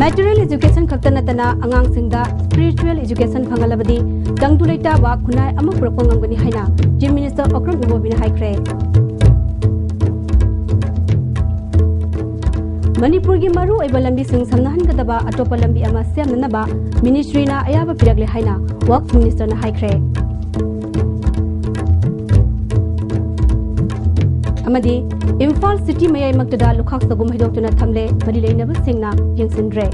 Material education khaktanatana angang singda spiritual education phangalabadi tangdulaita wa khunai ama propangangani haina Chief Minister Okram Ibobina haikre. Manipur gi maru oiba lambi sing samnahan gadaba atopa lambi ama semnanaba ministry na ayaba piragle haina Works Minister na haikre. Amadi Imphal City Mayai Magdada Lukhak Sagum Hidokuna Thamle Madilay Nabu Singna Yangsindre.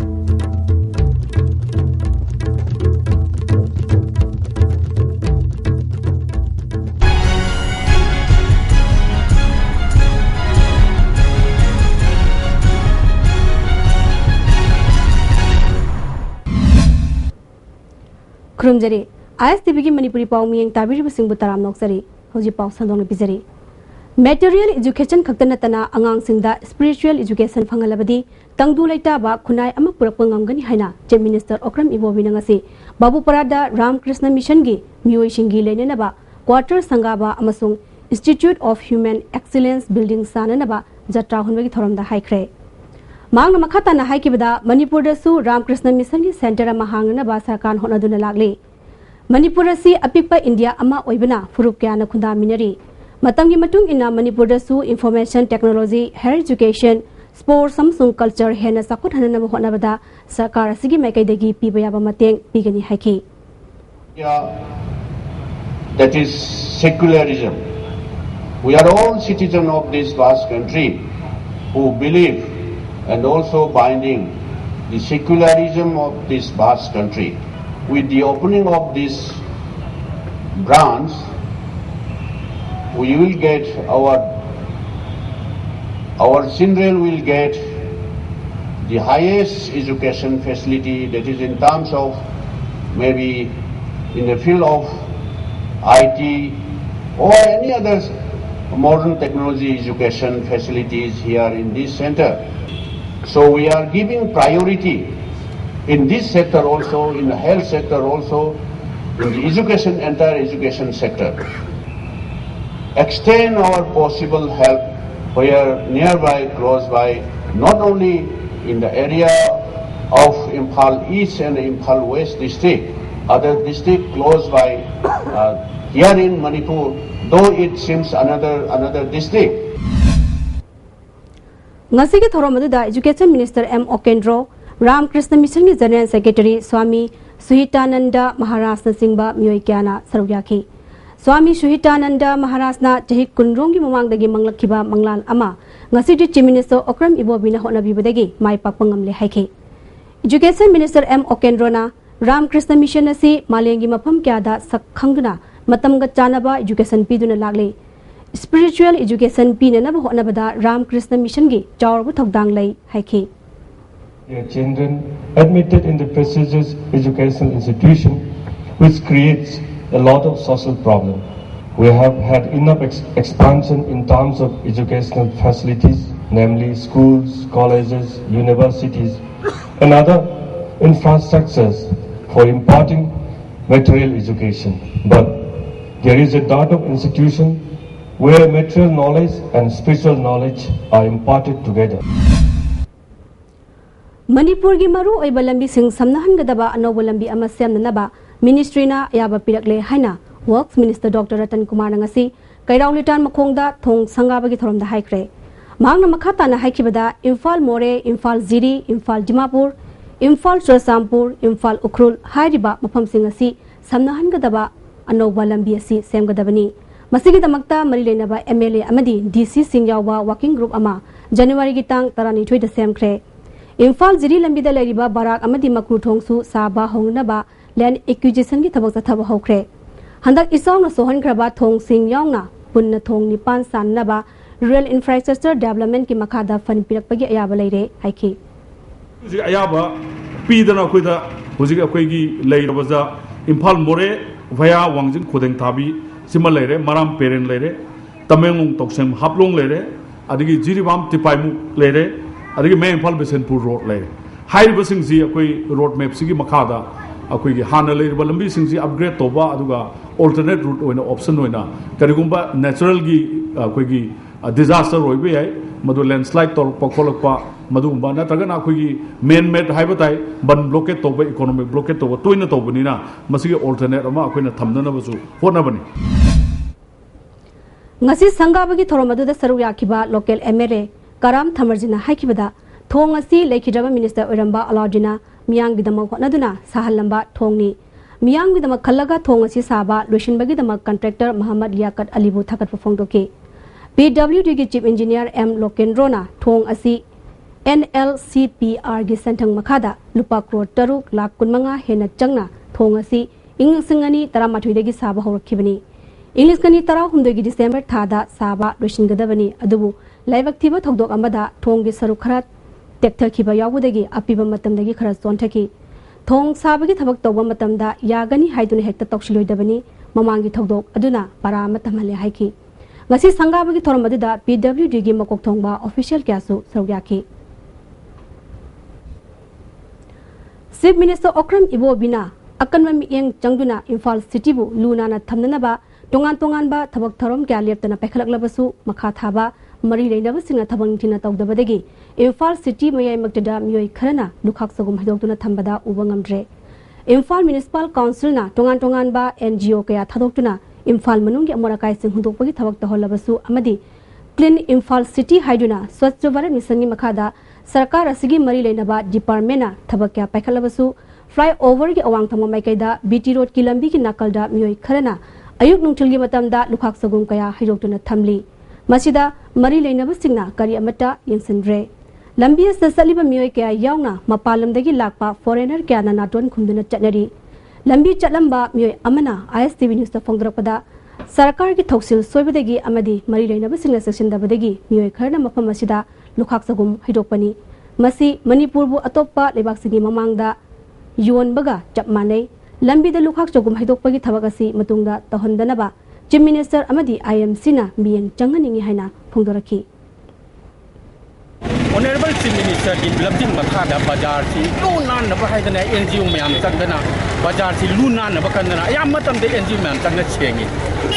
Krumjari Istv gi Manipuri Pau Miyang Tabiri Singbu Taram Noksari Hoji Pau Sandong Bizari. Material education khaktanatana angang singda spiritual education phangalabadi tangdulaita ba khunai ama purapangam haina Chief Minister Okram Ibobina ngasi Babuparada Ramkrishna Mission gi mioi shingi lenenaba quarter sangaba amasung Institute of Human Excellence Building sananaba jatra hunwagi thoramda haikre mangna makhata na haikibada Manipur da su Ramkrishna Mission gi center ama hangnaba sarkan honaduna lagle Manipur si apikpa India ama oibana furup kya na khunda minari Matamgi matung ina Manipur da su information technology, higher education, sports, samsung culture, hena sakut hanana mohona bada sarkar asigi maikai degi pibaya ba mateng pigani haiki. That is secularism. We are all citizens of this vast country who believe and also binding the secularism of this vast country. With the opening of this branch, we will get our children will get the highest education facility, that is in terms of maybe in the field of IT or any other modern technology education facilities here in this center. So we are giving priority in this sector also, in the health sector also, in the education, entire education sector. Extend our possible help where nearby, close by, not only in the area of Imphal East and Imphal West district, other district close by, here in Manipur, though it seems another district. Ngasi ki thoramadu da Education Minister M. Okendro, Ramkrishna Mission ki General Secretary Swami Suhitananda Maharaj Singba Miyoi Kyana Sarugyaki. Swami Suhitananda Maharaj na jahik kunrong gi mamangdagi manglakiba manglan ama ngasi di Chief Minister Okram Ibobina honabibadagi mai pakpangamle haiki. Education Minister M. Okendro na Ramkrishna Mission asi malengi mapam kyada sakhangna matamga chanaba education piduna lagle. Spiritual education pinanaba honabada Ramkrishna Mission gi chawrbu thokdang lai haiki. Their children admitted in the prestigious educational institution which creates a lot of social problem. We have had enough expansion in terms of educational facilities, namely schools, colleges, universities, and other infrastructures for imparting material education. But there is a lot of institution where material knowledge and spiritual knowledge are imparted together. Manipur gi maru oiba lambi sing samnahan gadaba anoba lambi ama semnanaba Ministry na ayaba pirakle haina Works Minister Dr. Ratan Kumar ngasi kairaulitan makhongda thong sangabagi thoramda haikre mangna makhata na haikibada Imphal More, Imphal Ziri, Imphal Dimapur, Imphal Churasampur, Imphal Ukhrul hairiba mafam sing asi samnahan gadaba anoba lambi asi semgadabani masigi damakta mari lenaba MLA amadi DC sing yawba working group ama January gi tang 12 da semkhre Imphal Ziri lambi da leriba barak amadi makru thongsu saba hongnaba land acquisition ki thabak thaba hokre handak isong na sohan kraba thong sing yaung na punna thong nipan san na ba rural infrastructure development ki makhada fund pirak pagi ayaba leire haiki ji ayaba pidana koida hoji akoi gi leirabaza Imphal More via wangjin khodeng thabi sima leire maram peren leire tamenglong toksem haplong leire adigi jiribam tipaimu leire adigi me Imphal Besenpur road leire hairiba sing ji akoi road map sigi makhada akoi gi hana leiriba lambi sing ji upgrade toba aduga alternate route oina option oina karigumba natural gi akoi gi disaster roibe ai madu landslide tol pokholakpa madu ba natragana akhoi main made haiba tai ban blockade toba economic blockade toba toina tobani na masigi alternate ama akhoi thamdana basu hona bani ngasi sangabagi thoromadu da saru yakiba local MLA karam thamarjina haikibada thong asi lekhidaba minister oiramba alaudina miyang gidama honaduna sahalamba thongni miyang gidama khallaga thong asi saba loishinbagi dama contractor Muhammad Liaquat Alibu thakat phongdoke PWD gi chief engineer M Lokendrona thong asi NLCPR gi santang makhada lupa crore taruk lakh kunmanga hena changna thong asi ingasingani taramathuidagi saba horakhibani English kani tara humdogi December thada saba loishingadabani adubu laibak thiba thogdok amada thong gi saru khara tekthar khiba yawudagi apiba matamdagi khara chonthaki thong sabagi thabak tawba matamda yagani haiduna hekta tokshiloi mamangi thogdok aduna para matamale haiki ngasi sangabagi thoram aduda PWD gi makok thongba official kyasu sarugyaki Chief Minister Okram Ibobina akanwa mieng changduna Imphal City bu luna na thamnana ba tongan ba thabak tharom kya leptana pekhalak makha thaba mari reinaba singa thabang thina tawdabadagi Imphal City mayai maktada miyoi kharana lukhak sagum haidokduna thambada ubangamdre Imphal Municipal Council na tongan ba NGO kaya thadoktuna Imphal manunggi amorakai sing hundokpagi thabak taholabasu amadi Clean Imphal City haiduna Swachh Bharat Mission gi makhada sarkar asigi mari leinaba department na thabak kya pekalabasu flyover gi awang thama maikaida BT road ki lambi ki nakalda miyoi kharana ayuk nungthil gi matamda lukhak sagum kaya haidokduna thamli masida mari leinaba singna kari amata yengsinre lambi sa saliba miyoi kaya yauna mapalamdagi lakpa foreigner kya na naton khumduna chatnari lambi chatlamba miyoi amana Istv news ta phongdrakpada sarkar gi thoksil soibadagi amadi mari leinaba singna seksindabadagi miyoi kharna mafam asida lukhak sagum haidokpani masi Manipur bu atoppa lebak singi mamangda yon baga chapmanei lambi da lukhak sagum haidokpagi thabagasi matungda tahondanaba Chief Minister amadi IMC na miyeng changaningi haina phongdoraki Honorable Chief Minister in Blabdin Makhada Bajar si Lunan na bahayana NGO mayam tagdana Bajar si Lunan na bakandana ayam matam de NGO mayam tagna chengi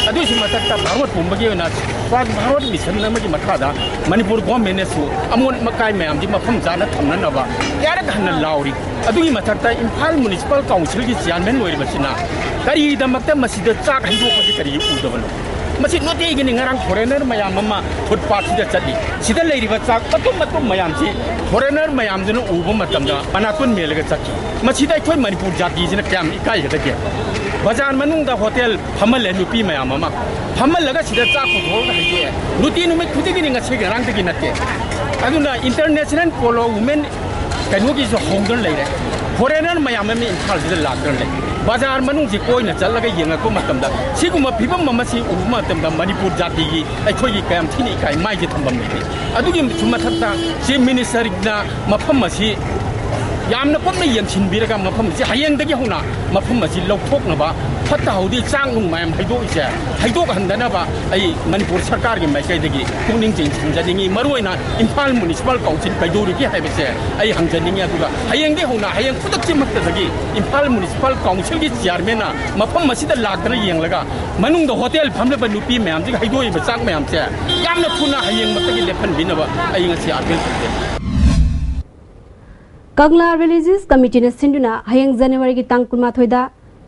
adu si matakta Bharat pumbagi na Swachh Bharat Mission na magi Makhada Manipur government su amon makai mayam di mafam jana thamna na ba yara ganna lauri adu gi matakta Imphal Municipal Council gi chairman loi basina kari damakta masida chak hido pati kari udabano Masih nanti ini ngarang foreigner mayam mama footpath sida chadi sida leiriba chak patum mayam si foreigner mayam jenu ubu matamda panatun melaga chaki masih dai khoi Manipur jati jena kyam ikai hada ke bazar manung da hotel hamal nupi mayam mama hamal laga sida chak ko thol ga haje nuti nu me khudi gi ninga se garang de gi natte aduna international polo women kanu gi so hongdon leire foreigner mayam me Imphal sida lagdon le Bazar manung si koi na chalaga yenga ko matamda siguma phibam mamasi ubu matamda Manipur jati gi aikhoi gi kayam thini kai mai gi thambam ni adugi sumathakta Chief Minister na mafam masi yamna pomna yemsin biraga mafam si hayeng dagi hona mafam masi lokthok na ba phatta haudi chang nung mayam haido ise haido handana ba ai Manipur sarkar gi mai kai dagi pungning jing sinjadingi maruina Imphal Municipal Council kaidori gi haibese ai hangjaningi aduga hayeng de hona hayeng pudak chimakta dagi Imphal Municipal Council gi chairman na mafam masi da lagdana yenglaga manung da hotel phamle ba nupi mayam ji haidoi ba chang mayam se yamna thuna hayeng matagi lephan binaba ai ngasi apel Kangla Religious Committee na sinduna hayang January gi tang kunma thoida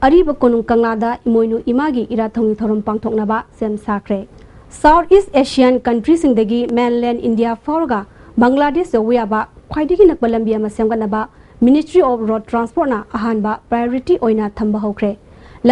ariba konung kangla da imoinu imagi ira thongi thorom pangthokna ba sem sakre Southeast Asian countries singdagi mainland India forga Bangladesh yawiya ba khwaidigi nakba lambi ama semgana ba Ministry of Road Transport na ahan ba priority oina thamba hokre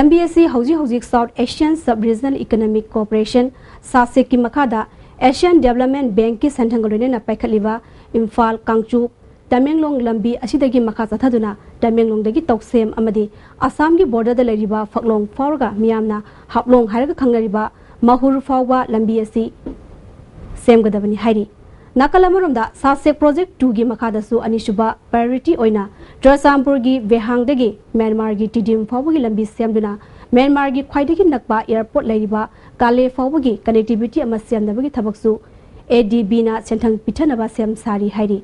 lambi asi hauji South Asian Sub-Regional Economic Cooperation SASEC ki makhada Asian Development Bank ki santhangolone na paikhaliba Imphal Kangchu Tamenglong lambi asidagi makha chathaduna Tamenglong dagi toksem amadi Assam gi border da leriba Phaklong Faurga miyamna Haplong haraga khangnariba Mahur Fawba lambi asi semgadabani hairi Nakalamarumda SASEC Project 2 gi makhada su anishuba priority oina Trasampur gi Vehang dagi Myanmar gi Tidim Fawba gi lambi semduna Myanmar gi khwaidagi nakba airport leriba Kale Fawba gi connectivity ama semdabagi thabaksu ADB na senthang pithanaba sem sari hairi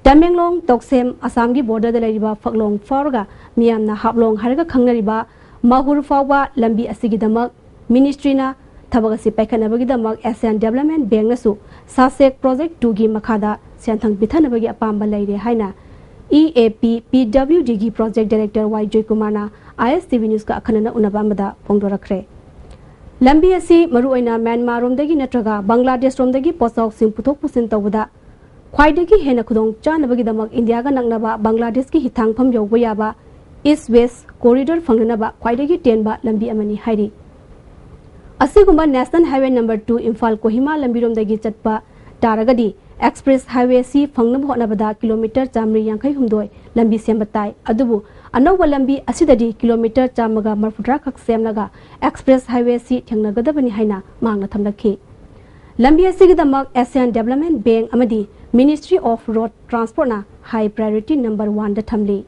Tamenglong toksem Assam gi border da leriba Phaklong Faurga miyamna Haplong haraga khangnariba Mahur Fawba lambi asigi damak ministry na thabagasi paikhanabagi damak Asian Development Bank nasu Sasek Project 2 gi makhada senthang pithanabagi apamba leire haina EAP PWD gi Project Director Y Joy Kumarna Istv News ka akhanana unaba amada phongdorakre. Lambi asi maruoina Myanmar romdagi natraga Bangladesh romdagi posok sing puthok pusin tawda khwaidagi hena khudong chanabagi damak India ga nangnaba Bangladesh ki hithang pham yawba yaba East West Corridor phanglanaba khwaidagi tenba lambi amani hairi. Asigumba National Highway number 2 Imphal Kohima lambirom-dagi chatpa taragadi Express Highway C phangnaba hotnabada kilometer 152 lambi sembatai adubu anawba lambi asidadi kilometer 130 khak semlaga Express Highway C thengnagadabani haina mangna thamlakhi. Lambi asigidamak ASEAN Development Bank amadi Ministry of Road Transport na high priority number 1 da thamli.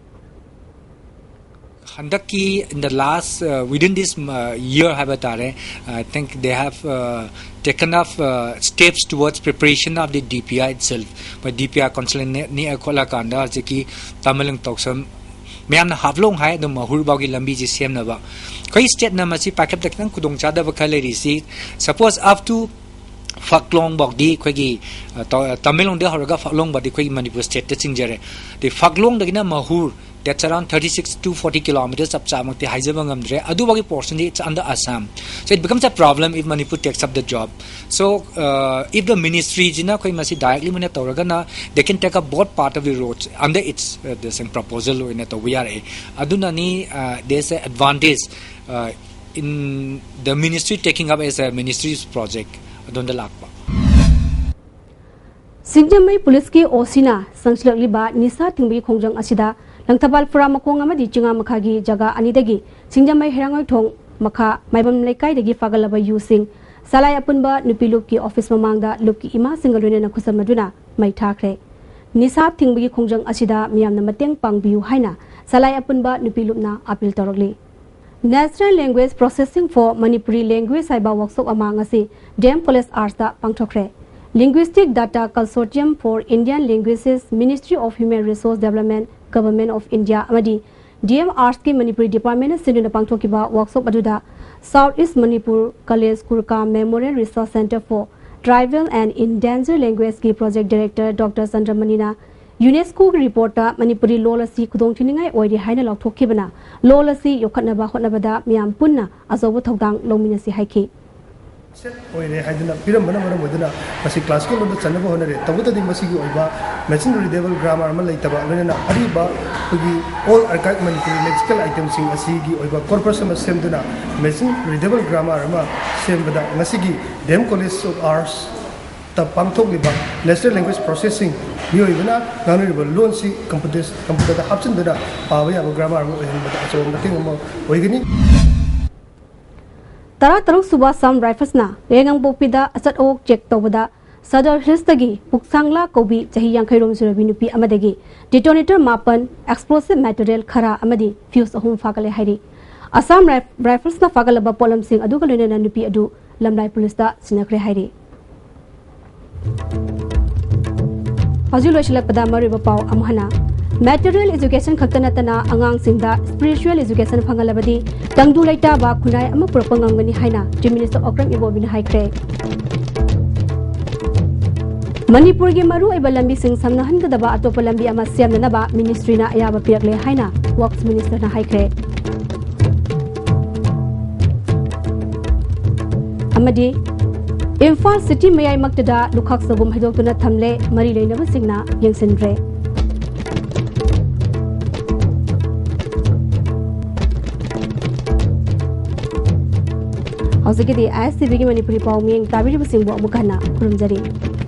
Handaki in the last within this year I think they have taken up steps towards preparation of the DPI itself. But DPI council ni akola kanda jeki tamalang toksam ma'am Haflong है दम हुरबागी लंबी जी same नबा कई state न मसी packet तक खुदों चादा बखले रिसी सपोज अप टू फकलोंग बॉडी खोगी तमिलोंग दे हरगा फकलोंग बॉडी खोगी मणिपुर स्टेट ते चिंजरे दे फकलोंग दगिना mahur that's around 36 to 40 kilometers up chamakti haijabangam dre adubagi portion it's under Assam, so it becomes a problem if Manipur takes up the job. So if the ministry jina koi masi directly mane toraga na they can take up both part of the roads under its there's a proposal in the VRA aduna ni there's an advantage in the ministry taking up as a ministry's project adunda lakpa. Singjamai police ki osina sangslakli ba nisa tingbi khongjang asida Langtabal Pura Makong amadi Chinga Makagi Jaga Anidagi, Singjamai Herangoi Thong, Maka, Maibam Lekai dagi Fagalaba using Salai Apunba, Nupiluki Office Mamanga, Luki Ima Singaluna Kusamaduna, Mai Takre. Nisa Tingbi Kongjang Asida, Miam Namateng Pang Biu Haina, Salai Apunba, Nupilupna, Apil Torogli. Natural Language Processing for Manipuri Language Saiba Workshop among Asi, Dam Police Arsta Pangtokre. Linguistic Data Consortium for Indian Languages, Ministry of Human Resource Development, Government of India amadi DM Arts ki Manipuri Department sinuna pangthokiba workshop aduda Southeast Manipur College Kurka Memorial Resource Center for Tribal and Endangered Language ki Project Director Dr. Sandramanina UNESCO reporter Manipuri lolasi khudong thiningai oidi haina lokthokibana lolasi yokhatnaba hotnabada miyam punna azobo thogdang longminasi haiki oire haiduna piram bana mara moduna masi classical lo chanaba honare tabuta di masi gi oiba machine readable grammar ma leitaba lena ariba gi all archaic Manipuri lexical items sing asi gi oiba corpus ma semduna machine readable grammar ma sembada ngasi gi Dem College of Arts ta pamthok gi ba natural language processing mi oibana nganuriba loan si computer da hapsin da pawa ya grammar ma ohin bada so nating mo oigini Tara Taruk Suba Sam Rifles na Rengang Bopida Asat Ok check Tobada Sadar Histagi Puksangla Kobi Jahi Yang Kairom Surabinupi Amadagi Detonator Mapan Explosive Material Khara Amadi Fuse Ahum Fakale Hairi Assam Rifles na Fagalaba Polam Singh Adukaluna Nupi Adu Lamlai Police da Sinakre Hairi Hazul Pada Mariba Pau Amhana Material education khaktanatana angang singda spiritual education phangalabadi tangdu laita ba khunai ama propangangani haina Chief Minister Okram Ibobin haikre Manipur gi maru ai balambi sing samna hangdaba atopa lambi ama semna ba ministry na ayaba piakle haina Works Minister na haikre Amadi Imphal City mayai maktada lukhak sabum haidokuna thamle mari leinaba singna yengsenre How's the Istv Manipuri Pau Ming Tabiri Singbo Mukana Kurumjari.